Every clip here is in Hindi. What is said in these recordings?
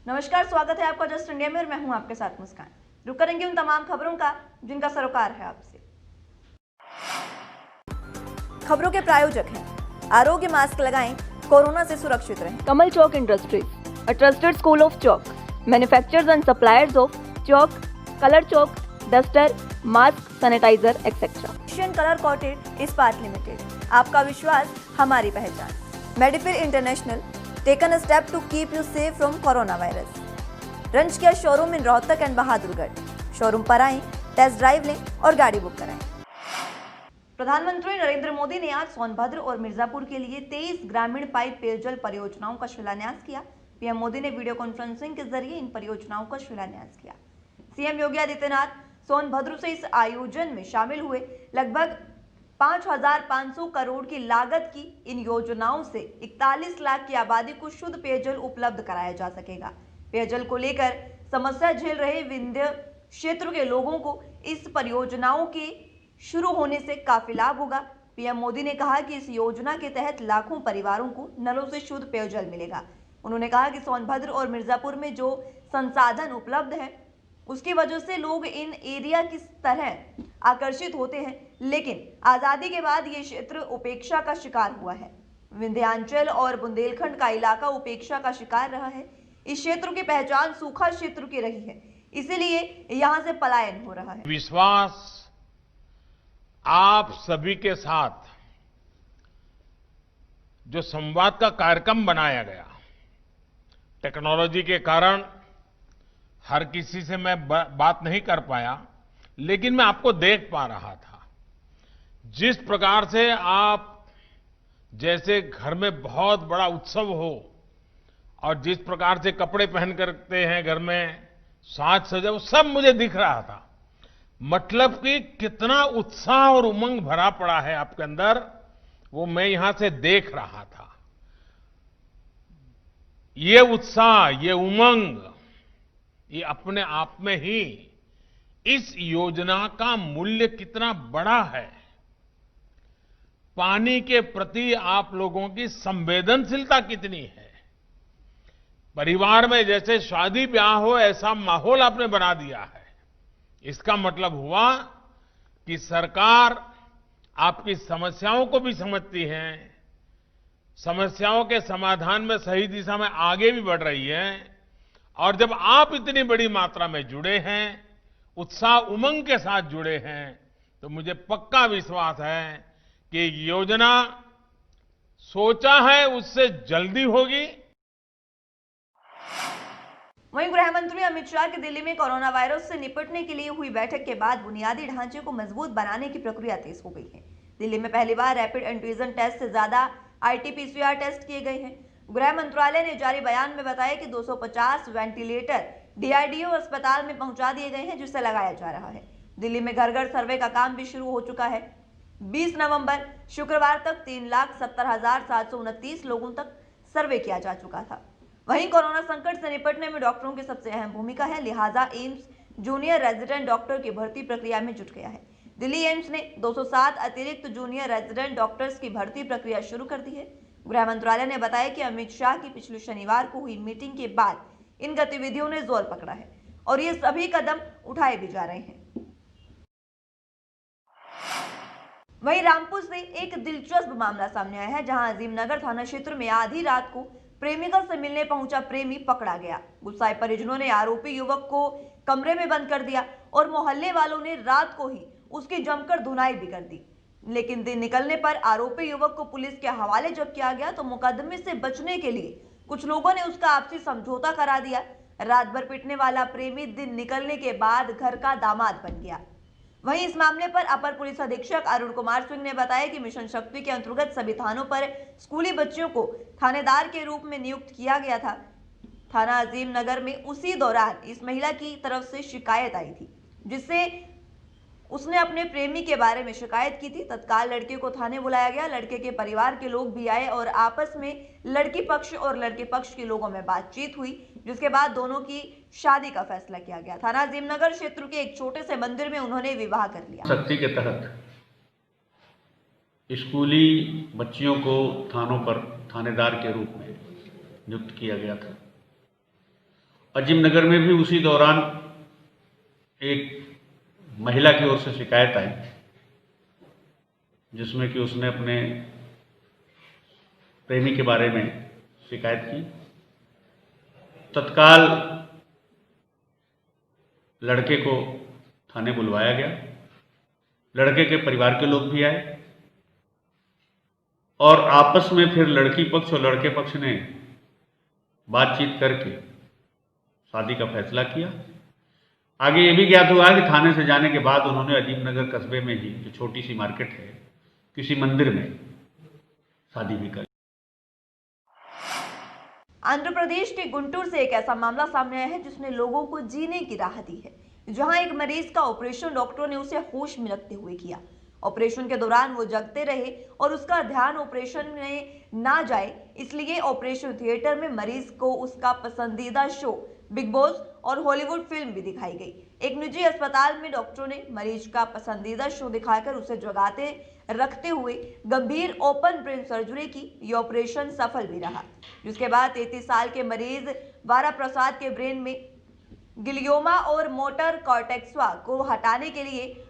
नमस्कार, स्वागत है आपका जस्ट इंडिया में और मैं हूं आपके साथ मुस्कान। रुक करेंगे उन तमाम खबरों का जिनका सरोकार है आपसे। खबरों के प्रायोजक हैं आरोग्य मास्क लगाएं, कोरोना से सुरक्षित रहें। कमल Chowk industries, a trusted school of chalk, manufacturers and suppliers of chalk, color chalk, duster, mask, sanitizer, etc. Asian colour coated Ispat limited, आपका विश्वास हमारी पहचान। मेडिफिर international, taken a step to keep you safe from corona virus. रंज Kia showroom in Rohtak and Bahadurgarh. Showroom पर आएं, टेस्ट ड्राइव लें और गाड़ी बुक कराएं। प्रधानमंत्री नरेंद्र मोदी ने आज सोनभद्र और मिर्जापुर के लिए 23 ग्रामीण पाइप पेयजल परियोजनाओं का शिलान्यास किया। पीएम मोदी ने वीडियो कॉन्फ्रेंसिंग के जरिए इन परियोजनाओं का शिलान्यास किया। सीएम योगी आदित्यनाथ सोनभद्र से इस आयोजन में शामिल हुए। लगभग 5,500 करोड़ की लागत की इन योजनाओं से 41 लाख की आबादी को शुद्ध पेयजल उपलब्ध कराया जा सकेगा। पेयजल को लेकर समस्या झेल रहे विंध्य क्षेत्र के लोगों को इस परियोजनाओं के शुरू होने से काफी लाभ होगा। पीएम मोदी ने कहा कि इस योजना के तहत लाखों परिवारों को नलों से शुद्ध पेयजल मिलेगा। उन्होंने कहा कि सोनभद्र और मिर्जापुर में जो संसाधन उपलब्ध है उसकी वजह से लोग इन एरिया की तरह आकर्षित होते हैं, लेकिन आजादी के बाद ये क्षेत्र उपेक्षा का शिकार हुआ है। विंध्याचल और बुंदेलखंड का इलाका उपेक्षा का शिकार रहा है। इस क्षेत्र की पहचान सूखा क्षेत्र की रही है, इसीलिए यहां से पलायन हो रहा है। विश्वास आप सभी के साथ जो संवाद का कार्यक्रम बनाया गया, टेक्नोलॉजी के कारण हर किसी से मैं बात नहीं कर पाया, लेकिन मैं आपको देख पा रहा था। जिस प्रकार से आप जैसे घर में बहुत बड़ा उत्सव हो और जिस प्रकार से कपड़े पहन करते हैं, घर में साज सजा, वो सब मुझे दिख रहा था। मतलब कि कितना उत्साह और उमंग भरा पड़ा है आपके अंदर, वो मैं यहां से देख रहा था। ये उत्साह, ये उमंग, ये अपने आप में ही इस योजना का मूल्य कितना बड़ा है। पानी के प्रति आप लोगों की संवेदनशीलता कितनी है। परिवार में जैसे शादी ब्याह हो ऐसा माहौल आपने बना दिया है। इसका मतलब हुआ कि सरकार आपकी समस्याओं को भी समझती है, समस्याओं के समाधान में सही दिशा में आगे भी बढ़ रही है। और जब आप इतनी बड़ी मात्रा में जुड़े हैं, उत्साह उमंग के साथ जुड़े हैं, तो मुझे पक्का विश्वास है कि योजना सोचा है उससे जल्दी होगी। वहीं गृह मंत्री अमित शाह की दिल्ली में कोरोना वायरस से निपटने के लिए हुई बैठक के बाद बुनियादी ढांचे को मजबूत बनाने की प्रक्रिया तेज हो गई है। दिल्ली में पहली बार रैपिड एंटीजन टेस्ट से ज्यादा आरटी-पीसीआर टेस्ट किए गए हैं। गृह मंत्रालय ने जारी बयान में बताया कि 250 वेंटिलेटर डीआरडीओ अस्पताल में पहुंचा दिए गए हैं, जिसे लगाया जा रहा है। दिल्ली में घर घर सर्वे का काम भी शुरू हो चुका है। 20 नवंबर शुक्रवार तक 3,70,729 लोगों तक सर्वे किया जा चुका था। वहीं कोरोना संकट से निपटने में डॉक्टरों की सबसे अहम भूमिका है, लिहाजा एम्स जूनियर रेजिडेंट डॉक्टर की भर्ती प्रक्रिया में जुट गया है। दिल्ली एम्स ने 207 अतिरिक्त जूनियर रेजिडेंट डॉक्टर्स की भर्ती प्रक्रिया शुरू कर दी है। गृह मंत्रालय ने बताया कि अमित शाह की पिछले शनिवार को हुई मीटिंग के बाद इन गतिविधियों ने जोर पकड़ा है और ये सभी कदम उठाए भी जा रहे हैं। वहीं रामपुर से एक दिलचस्प मामला सामने आया है, जहां अजीमनगर थाना क्षेत्र में आधी रात को प्रेमिका से मिलने पहुंचा प्रेमी पकड़ा गया। गुस्साए परिजनों ने आरोपी युवक को कमरे में बंद कर दिया और मोहल्ले वालों ने रात को ही उसकी जमकर धुनाई भी कर दी। लेकिन दिन निकलने पर आरोपी युवक को पुलिस के हवाले जब किया गया तो मुकदमे से बचने के लिए कुछ लोगों ने उसका आपसी समझौता करा दिया। रात भर पिटने वाला प्रेमी दिन निकलने के बाद घर का दामाद बन गया। वहीं इस मामले पर अपर पुलिस अधीक्षक अरुण कुमार सिंह ने बताया कि मिशन शक्ति के अंतर्गत सभी थानों पर स्कूली बच्चियों को थानेदार के रूप में नियुक्त किया गया था। थाना अजीम नगर में उसी दौरान इस महिला की तरफ से शिकायत आई थी, जिससे उसने अपने प्रेमी के बारे में शिकायत की थी। तत्काल लड़के को थाने बुलाया गया। लड़के के परिवार के लोग भी आए और आपस में लड़की पक्ष और लड़के पक्ष के लोगों में बातचीत हुई, जिसके बाद दोनों की शादी का फैसला किया गया। थाना अजीमनगर क्षेत्र के एक छोटे से मंदिर में उन्होंने विवाह कर लिया। शक्ति के तहत स्कूली बच्चियों को थानों पर थानेदार के रूप में नियुक्त किया गया था अजीम नगर में भी उसी दौरान एक महिला की ओर से शिकायत आई, जिसमें कि उसने अपने प्रेमी के बारे में शिकायत की। तत्काल लड़के को थाने बुलवाया गया। लड़के के परिवार के लोग भी आए और आपस में फिर लड़की पक्ष और लड़के पक्ष ने बातचीत करके शादी का फैसला किया। आगे ये भी ज्ञात हुआ कि थाने से जाने के बाद उन्होंने अजीम नगर कस्बे में ही, जो छोटी सी मार्केट है, किसी मंदिर में शादी भी कर। आंध्र प्रदेश के गुंटूर से एक ऐसा मामला सामने आया है जिसने लोगों को जीने की राह दी है। जहां एक मरीज का ऑपरेशन डॉक्टरों ने उसे होश में रखते हुए किया। ऑपरेशन के दौरान वो जगते रहे और उसका ध्यान ऑपरेशन में ना जाए, इसलिए ऑपरेशन थिएटर में मरीज को उसका पसंदीदा शो बिग बॉस और हॉलीवुड फिल्म भी दिखाई गई। एक निजी अस्पताल में डॉक्टरों ने मरीज का पसंदीदा शो दिखाकर उसे जगाते रखते हुए गंभीर ओपन ब्रेन सर्जरी की। ये ऑपरेशन सफल भी रहा, जिसके बाद 33 साल के मरीज वारा प्रसाद के ब्रेन में गिलियोमा और मोटर कॉर्टेक्सवा को हटाने के लिए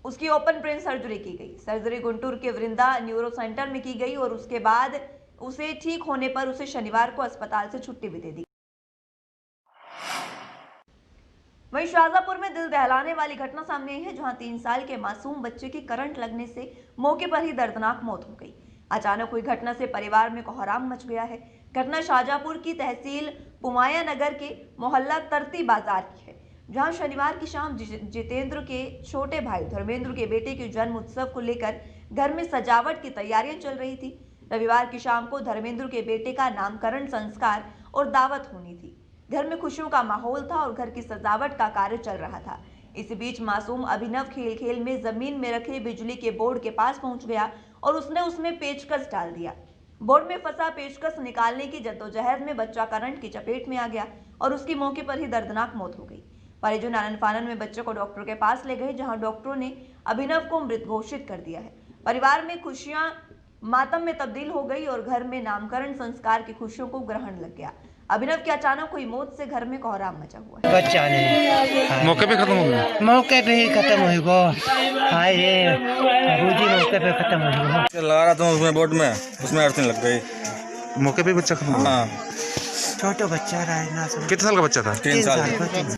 उसकी ओपन ब्रेन सर्जरी की गई। सर्जरी गुंटूर के वृंदा न्यूरो सेंटर में की गई और उसके बाद उसे ठीक होने पर उसे शनिवार को अस्पताल से छुट्टी भी दे दी। वहीं शाहजहांपुर में दिल दहलाने वाली घटना सामने आई है, जहां 3 साल के मासूम बच्चे की करंट लगने से मौके पर ही दर्दनाक मौत हो गई। अचानक हुई घटना से परिवार में कोहराम मच गया है। घटना शाहजहांपुर की तहसील पुमाया नगर के मोहल्ला तरती बाजार की है, जहां शनिवार की शाम जितेंद्र के छोटे भाई धर्मेंद्र के बेटे के जन्म उत्सव को लेकर घर में सजावट की तैयारियां चल रही थी। रविवार की शाम को धर्मेंद्र के बेटे का नामकरण संस्कार और दावत होनी थी। घर में खुशियों का माहौल था और घर की सजावट का कार्य चल रहा था। इसी बीच मासूम अभिनव खेल खेल में जमीन में रखे बिजली के बोर्ड के पास पहुंच गया और उसने उसमें पेचकस डाल दिया। बोर्ड में फंसा पेचकस निकालने की जद्दोजहद में बच्चा करंट की चपेट में आ गया और उसकी मौके पर ही दर्दनाक मौत हो गई। परिजन आनन फानन में बच्चे को डॉक्टर के पास ले गए, जहां डॉक्टरों ने अभिनव को मृत घोषित कर दिया है। परिवार में खुशियां मातम में तब्दील हो गई और घर में नामकरण संस्कार की खुशियों को ग्रहण लग गया। अभिनव की अचानक हुई मौत से घर में कोहराम मचा हुआ है। बच्चा नहीं मौके पे खत्म हो गया। मौके पे ही खत्म हो गया। हाय रे बाबूजी, मौके पे खत्म हो गया। लगा रहा था उसमें बोर्ड में, उसमें अर्थिंग लग गई। मौके पे बच्चा खत्म हो गया। छोटा बच्चा रहा है ना। कितने साल का बच्चा था? 3 साल।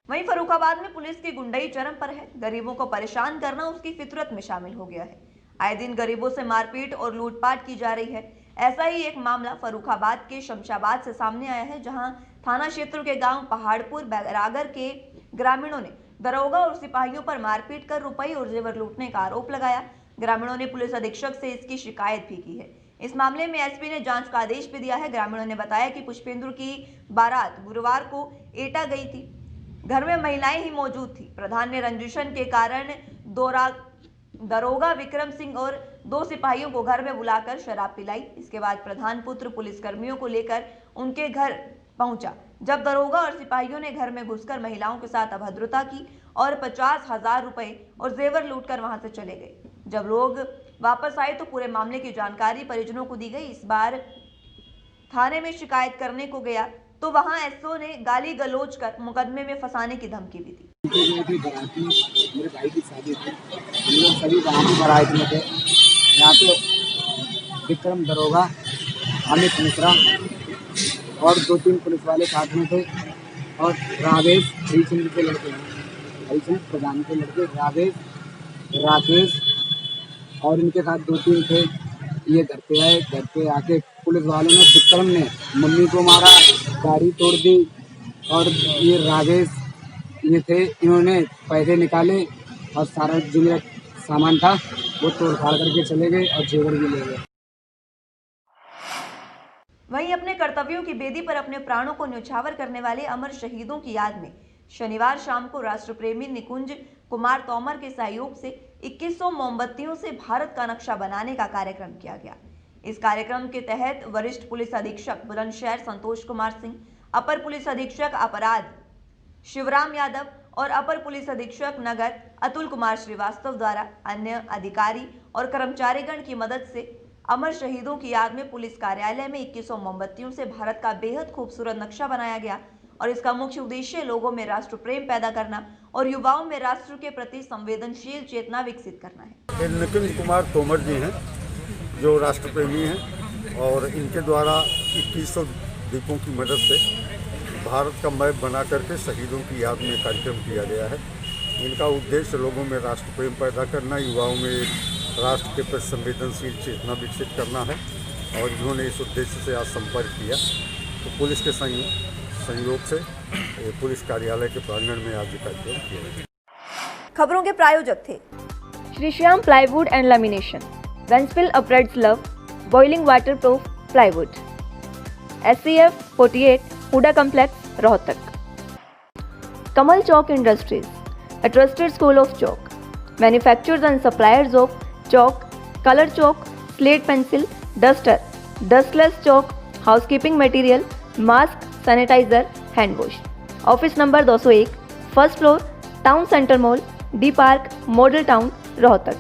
वहीं फर्रुखाबाद में पुलिस की गुंडई चरम पर है। गरीबों को परेशान करना उसकी फितरत में शामिल हो गया है। आए दिन गरीबों से मारपीट और लूटपाट की जा रही है। ऐसा ही एक मामला फर्रुखाबाद के शमशाबाद से सामने आया है, जहां थाना क्षेत्र के गांव पहाड़पुर बैरागर के ग्रामीणों ने दरोगा और सिपाहियों पर मारपीट कर रुपए और जेवर लूटने का आरोप लगाया। ग्रामीणों ने पुलिस अधीक्षक से इसकी शिकायत भी की है। इस मामले में एसपी ने जांच का आदेश भी दिया है। ग्रामीणों ने बताया कि पुष्पेंद्र की बारात गुरुवार को एटा गई थी। घर में महिलाएं ही मौजूद थी। प्रधान ने रंजिशन के कारण दरोगा विक्रम सिंह और 2 सिपाहियों को घर में बुलाकर शराब पिलाई। इसके बाद प्रधान पुत्र पुलिस कर्मियों को लेकर उनके घर पहुंचा। जब दरोगा और सिपाहियों ने घर में घुसकर महिलाओं के साथ अभद्रता की और 50,000 रुपए और जेवर लूटकर वहां से चले गए। जब लोग वापस आए तो पूरे मामले की जानकारी परिजनों को दी गई। इस बार थाने में शिकायत करने को गया तो वहां एसओ ने गाली गलौज कर मुकदमे में फंसाने की धमकी भी दी। मेरे भाई की शादी थी, हम लोग सभी बारात में थे। यहाँ पे विक्रम दरोगा, अमित मिश्रा और 2-3 पुलिस वाले साथ में थे और रावेश हरिचंद्र के लड़के हैं, हरिचंद्र प्रधान के लड़के रावेश, राकेश और इनके साथ 2-3 थे। ये घर पे आए। घर पे आके पुलिस वालों ने, विक्रम ने मम्मी को मारा, गाड़ी तोड़ दी और ये राजेश ये थे, इन्होंने पैसे निकाले और सारा जो मेरा सामान था वो तोड़ फाड़ करके चले गए और जेवर भी ले गए। वहीं अपने कर्तव्यों की बेदी पर अपने प्राणों को न्यौछावर करने वाले अमर शहीदों की याद में शनिवार शाम को राष्ट्रप्रेमी निकुंज कुमार तोमर के सहयोग से 2100 मोमबत्तियों से भारत का नक्शा बनाने का कार्यक्रम किया गया। इस कार्यक्रम के तहत वरिष्ठ पुलिस अधीक्षक बुलंदशहर संतोष कुमार सिंह, अपर पुलिस अधीक्षक अपराध शिवराम यादव और अपर पुलिस अधीक्षक नगर अतुल कुमार श्रीवास्तव द्वारा अन्य अधिकारी और कर्मचारीगण की मदद से अमर शहीदों की याद में पुलिस कार्यालय में 2100 मोमबत्तियों से भारत का बेहद खूबसूरत नक्शा बनाया गया और इसका मुख्य उद्देश्य लोगों में राष्ट्र प्रेम पैदा करना और युवाओं में राष्ट्र के प्रति संवेदनशील चेतना विकसित करना है। ये नितिन कुमार तोमर जी हैं जो राष्ट्र प्रेमी हैं और इनके द्वारा 2100 दीपों की मदद से भारत का मैप बना करके शहीदों की याद में कार्यक्रम किया गया है। इनका उद्देश्य लोगों में राष्ट्र प्रेम पैदा करना, युवाओं में राष्ट्र के प्रति संवेदनशील चेतना विकसित करना है और इन्होंने इस उद्देश्य से आज संपर्क किया। तो पुलिस के संयोग से पुलिस कार्यालय के प्रांगण में आज कार्यक्रम किया गया। खबरों के प्रायोजक थे Shri Shyam plywood and lamination, वेंसपिल अपरेड्स love, boiling waterproof plywood, SCF 48, Huda complex, Rohtak. Kamal Chowk industries, a trusted school of chalk, manufacturers and suppliers of chalk, color chalk, slate pencil, duster, dustless chalk, housekeeping material, mask, sanitizer, hand wash. Office number 201, first floor, Town Center Mall, D Park, Model Town, Rohtak.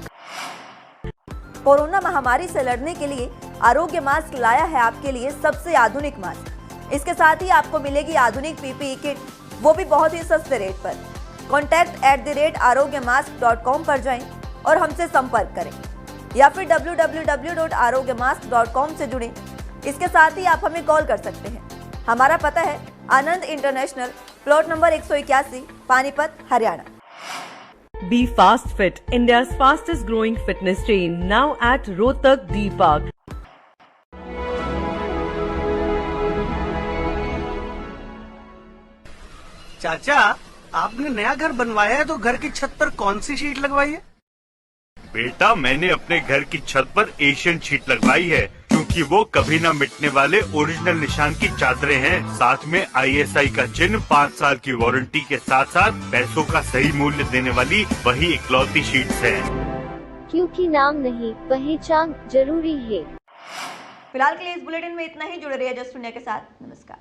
Corona महामारी से लड़ने के लिए आरोग्य मास्क लाया है आपके लिए सबसे आधुनिक मास्क। इसके साथ ही आपको मिलेगी आधुनिक PPE किट, वो भी बहुत ही सस्ते रेट पर। contact@arogyamask.com पर जाएं और हमसे संपर्क करें या फिर www.arogyamask.com से जुड़ें। इसके साथ ही आप हमें कॉल कर सकते हैं। हमारा पता है Anand international, plot number 181, Panipat, Haryana. Be Fast Fit, India's fastest growing fitness chain, now at Rohtak D Park. चाचा, आपने नया घर बनवाया है तो घर की छत पर कौन सी शीट लगवाई है? बेटा, मैंने अपने घर की छत पर एशियन शीट लगवाई है क्योंकि वो कभी न मिटने वाले ओरिजिनल निशान की चादरें हैं। साथ में ISI का चिन्ह, 5 साल की वारंटी के साथ साथ पैसों का सही मूल्य देने वाली वही इकलौती शीट्स हैं। क्योंकि नाम नहीं, पहचान जरूरी है। फिलहाल के लिए इस बुलेटिन में इतना ही। जुड़े रहिए जस्ट इंडिया के साथ। नमस्कार।